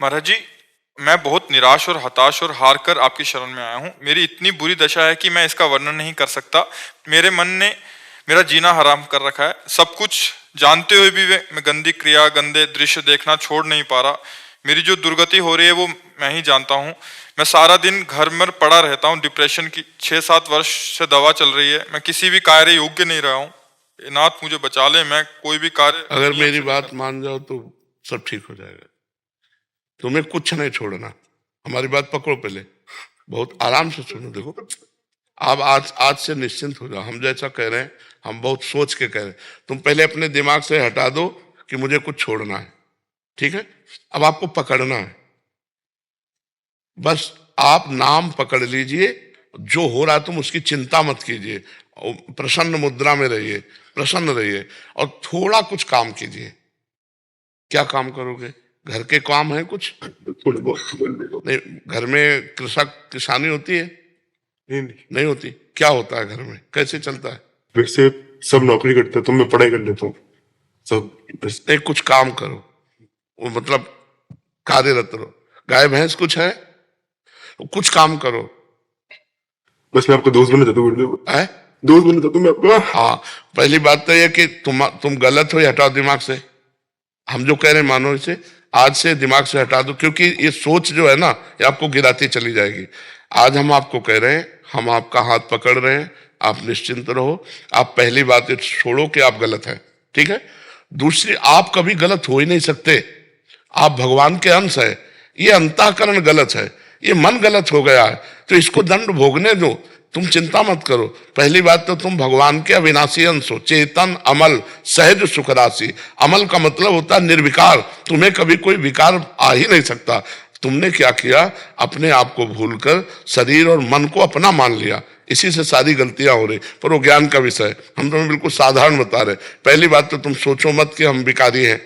महाराज जी, मैं बहुत निराश और हताश और हार कर आपकी शरण में आया हूँ। मेरी इतनी बुरी दशा है कि मैं इसका वर्णन नहीं कर सकता। मेरे मन ने मेरा जीना हराम कर रखा है। सब कुछ जानते हुए भी मैं गंदी क्रिया, गंदे दृश्य देखना छोड़ नहीं पा रहा। मेरी जो दुर्गति हो रही है वो मैं ही जानता हूँ। मैं सारा दिन घर में पड़ा रहता हूँ। डिप्रेशन की 6-7 वर्ष से दवा चल रही है। मैं किसी भी कार्य योग्य नहीं रहा हूँ। नाथ मुझे बचा ले, मैं कोई भी कार्य अगर नियम मेरी से नहीं बात कर। मान जाओ तो सब ठीक हो जाएगा। तुम्हें कुछ नहीं छोड़ना। हमारी बात पकड़ो, पहले बहुत आराम से सुनो। देखो, आप आज आज से निश्चिंत हो जाओ। हम जैसा कह रहे हैं, हम बहुत सोच के कह रहे हैं। तुम पहले अपने दिमाग से हटा दो कि मुझे कुछ छोड़ना है, ठीक है? अब आपको पकड़ना है। बस आप नाम पकड़ लीजिए। जो हो रहा तुम उसकी चिंता मत कीजिए। प्रसन्न मुद्रा में रहिए, प्रसन्न रहिए और थोड़ा कुछ काम कीजिए। क्या काम करोगे? घर के काम है कुछ? थोड़े बहुत नहीं, घर में कृषक किसानी होती है? नहीं। नहीं होती। क्या होता है घर में? कैसे चलता है? वैसे सब नौकरी करते हैं तो मैं पढ़ाई कर लेता हूँ सब बस। नहीं, कुछ काम करो। वो मतलब कार्यरत रहो। गाय भैंस कुछ है? कुछ काम करो। बस मैं आपका दोस्त बनना चाहता हूँ गुरुदेव। है? दोस्त बनना चाहता हूँ मैं आपका। हाँ, पहली बात तो यह कि तुम गलत हो, ये हटाओ दिमाग से। हम जो कह रहे हैं मानो इसे आज से दिमाग से हटा दो, क्योंकि ये सोच जो है ना, ये आपको गिराती चली जाएगी। आज हम आपको कह रहे हैं, हम आपका हाथ पकड़ रहे हैं, आप निश्चिंत रहो। आप पहली बात ये छोड़ो कि आप गलत हैं, ठीक है? दूसरी, आप कभी गलत हो ही नहीं सकते। आप भगवान के अंश है। ये अंतःकरण गलत है, ये मन गलत हो गया है, तो इसको दंड भोगने दो। तुम चिंता मत करो। पहली बात तो तुम भगवान के अविनाशी अंश हो, चेतन, अमल, सहज, सुख राशि। अमल का मतलब होता है निर्विकार। तुम्हें कभी कोई विकार आ ही नहीं सकता। तुमने क्या किया? अपने आप को भूलकर शरीर और मन को अपना मान लिया। इसी से सारी गलतियां हो रही। पर वो ज्ञान का विषय है, हम तुम्हें बिल्कुल साधारण बता रहे। पहली बात तो तुम सोचो मत कि हम विकारी हैं।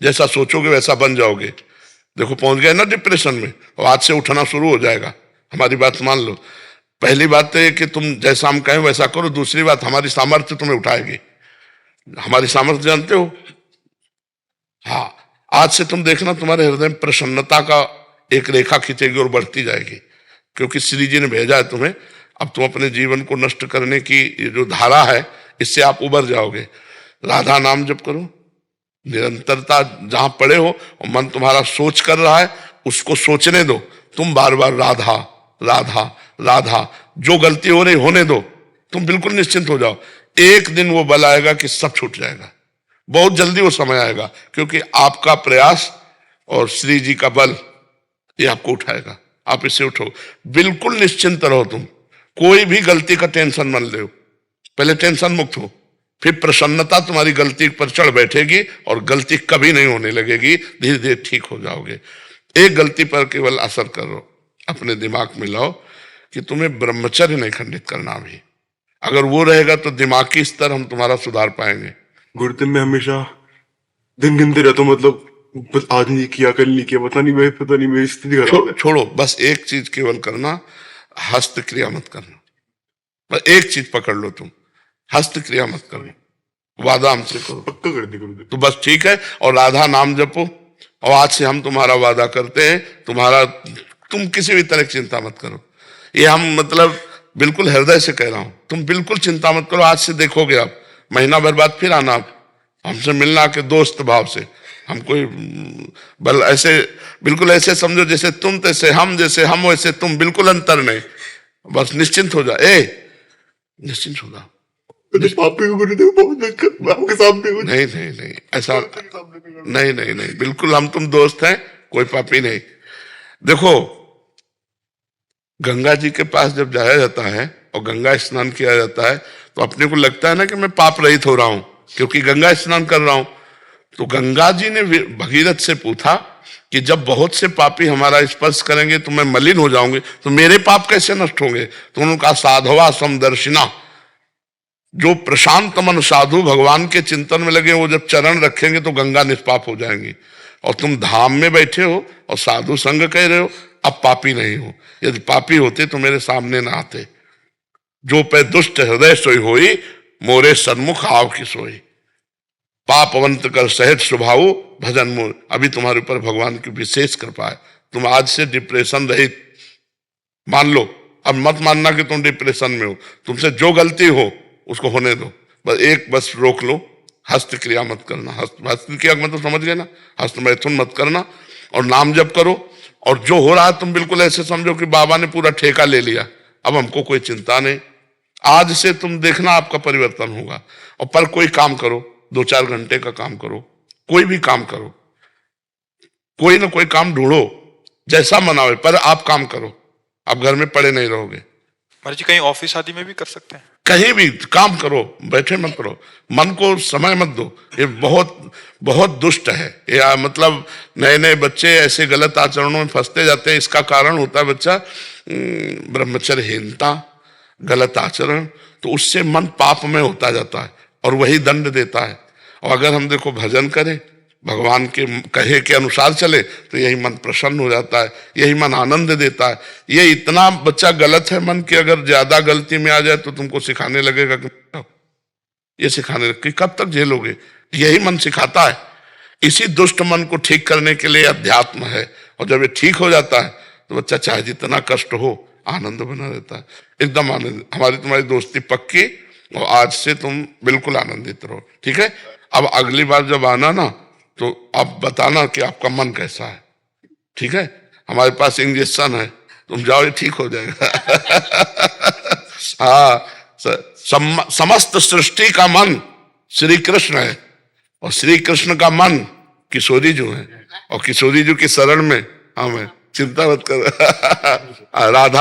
जैसा सोचोगे वैसा बन जाओगे। देखो, पहुंच गए ना डिप्रेशन में, और आज से उठना शुरू हो जाएगा। हमारी बात मान लो। पहली बात तो ये कि तुम जैसा हम कहें वैसा करो। दूसरी बात, हमारी सामर्थ्य तुम्हें उठाएगी। हमारी सामर्थ्य जानते हो? हाँ, आज से तुम देखना तुम्हारे हृदय में प्रसन्नता का एक रेखा खींचेगी और बढ़ती जाएगी, क्योंकि श्री जी ने भेजा है तुम्हें। अब तुम अपने जीवन को नष्ट करने की ये जो धारा है, इससे आप उबर जाओगे। राधा नाम जप करो, निरंतरता जहां पड़े हो और मन तुम्हारा सोच कर रहा है उसको सोचने दो। तुम बार बार राधा राधा राधा, जो गलती हो रही होने दो। तुम बिल्कुल निश्चिंत हो जाओ। एक दिन वो बल आएगा कि सब छूट जाएगा। बहुत जल्दी वो समय आएगा, क्योंकि आपका प्रयास और श्री जी का बल ये आपको उठाएगा। आप इससे उठो, बिल्कुल निश्चिंत रहो। तुम कोई भी गलती का टेंशन मत लो। पहले टेंशन मुक्त हो, फिर प्रसन्नता तुम्हारी गलती पर चढ़ बैठेगी और गलती कभी नहीं होने लगेगी। धीरे धीरे ठीक हो जाओगे। एक गलती पर केवल असर करो, अपने दिमाग में लाओ कि तुम्हें ब्रह्मचर्य नहीं खंडित करना अभी। अगर वो रहेगा तो दिमागी स्तर हम तुम्हारा सुधार पाएंगे। गुरुदेव मैं हमेशा दिन गिनते रहता हूँ, मतलब बस आज नहीं किया, कल नहीं किया, पता नहीं मेरी स्थिति खराब है। छोड़ो, बस एक चीज केवल करना, हस्त क्रिया मत करना। बस एक चीज पकड़ लो तुम, हस्त क्रिया मत करो। वादा हमसे करो। पक्का कर दी गुरुदेव। तो बस ठीक है। और राधा नाम जपो। और आज से हम तुम्हारा वादा करते हैं, तुम किसी भी तरह की चिंता मत करो। ये हम मतलब बिल्कुल हृदय से कह रहा हूं। तुम बिल्कुल चिंता मत करो। आज से देखोगे आप, महीना भर बाद फिर आना आप हमसे मिलना के दोस्त भाव से। हम कोई बल ऐसे, बिल्कुल ऐसे समझो जैसे तुम तैसे हम, जैसे हम वैसे तुम, बिल्कुल अंतर नहीं। बस निश्चिंत हो जाए, निश्चिंत हो जाओ। पापी को गुरुदेव बहुत दिक्कत, मैं आपके सामने हूँ। नहीं नहीं नहीं, ऐसा नहीं नहीं नहीं, बिल्कुल हम तुम दोस्त हैं, कोई पापी नहीं। देखो, गंगा जी के पास जब जाया जाता है और गंगा स्नान किया जाता है, तो अपने को लगता है ना कि मैं पाप रहित हो रहा हूं, क्योंकि गंगा स्नान कर रहा हूं। तो गंगा जी ने भगीरथ से पूछा कि जब बहुत से पापी हमारा स्पर्श करेंगे तो मैं मलिन हो जाऊंगी, तो मेरे पाप कैसे नष्ट होंगे? तो उन्होंने कहा, साधवा समदर्शिना। जो प्रशांत मन साधु भगवान के चिंतन में लगे, वो जब चरण रखेंगे तो गंगा निष्पाप हो जाएंगी। और तुम धाम में बैठे हो और साधु संग कह रहे हो, अब पापी नहीं हो। यदि पापी होते तो मेरे सामने ना आते। जो पे दुष्ट हृदय सोई होई, मोरे सन्मुख आव की सोई। पापवंत कर सहज स्वभाव भजन मोर। अभी तुम्हारे ऊपर भगवान की विशेष कृपा है, तुम आज से डिप्रेशन रहित मान लो। अब मत मानना कि तुम डिप्रेशन में हो, तुमसे जो गलती हो उसको होने दो, बस रोक लो, हस्त क्रिया मत करना। हस्त क्रिया मतलब समझ गए ना, हस्त मैथुन मत करना, और नाम जप करो। और जो हो रहा है तुम बिल्कुल ऐसे समझो कि बाबा ने पूरा ठेका ले लिया, अब हमको कोई चिंता नहीं। आज से तुम देखना आपका परिवर्तन होगा। और पर कोई काम करो, 2-4 घंटे का काम करो, कोई भी काम करो, कोई ना कोई काम ढूंढो, जैसा मनावे, पर आप काम करो, आप घर में पड़े नहीं रहोगे। महाराज जी कहीं ऑफिस आदि में भी कर सकते हैं? कहीं भी काम करो, बैठे मत करो, मन को समय मत दो। ये बहुत बहुत दुष्ट है। या मतलब नए नए बच्चे ऐसे गलत आचरणों में फंसते जाते हैं। इसका कारण होता है बच्चा ब्रह्मचर्यहीनता, गलत आचरण, तो उससे मन पाप में होता जाता है और वही दंड देता है। और अगर हम देखो भजन करें, भगवान के कहे के अनुसार चले, तो यही मन प्रसन्न हो जाता है, यही मन आनंद देता है। ये इतना बच्चा गलत है मन की, अगर ज्यादा गलती में आ जाए तो तुमको सिखाने लगेगा कि ये सिखाने लगे कि कब तक झेलोगे। यही मन सिखाता है। इसी दुष्ट मन को ठीक करने के लिए अध्यात्म है। और जब ये ठीक हो जाता है तो बच्चा चाहे जितना कष्ट हो आनंद बना रहता है, एकदम आनंद। हमारी तुम्हारी दोस्ती पक्की, और आज से तुम बिल्कुल आनंदित रहो, ठीक है। अब अगली बार जब आना ना, तो आप बताना कि आपका मन कैसा है, ठीक है। हमारे पास इंजेक्शन है, तुम जाओ, ये ठीक हो जाएगा। हाँ, समस्त सृष्टि का मन श्री कृष्ण है, और श्री कृष्ण का मन किशोरी जी है, और किशोरी जी की शरण में हम है। चिंता मत कर। राधा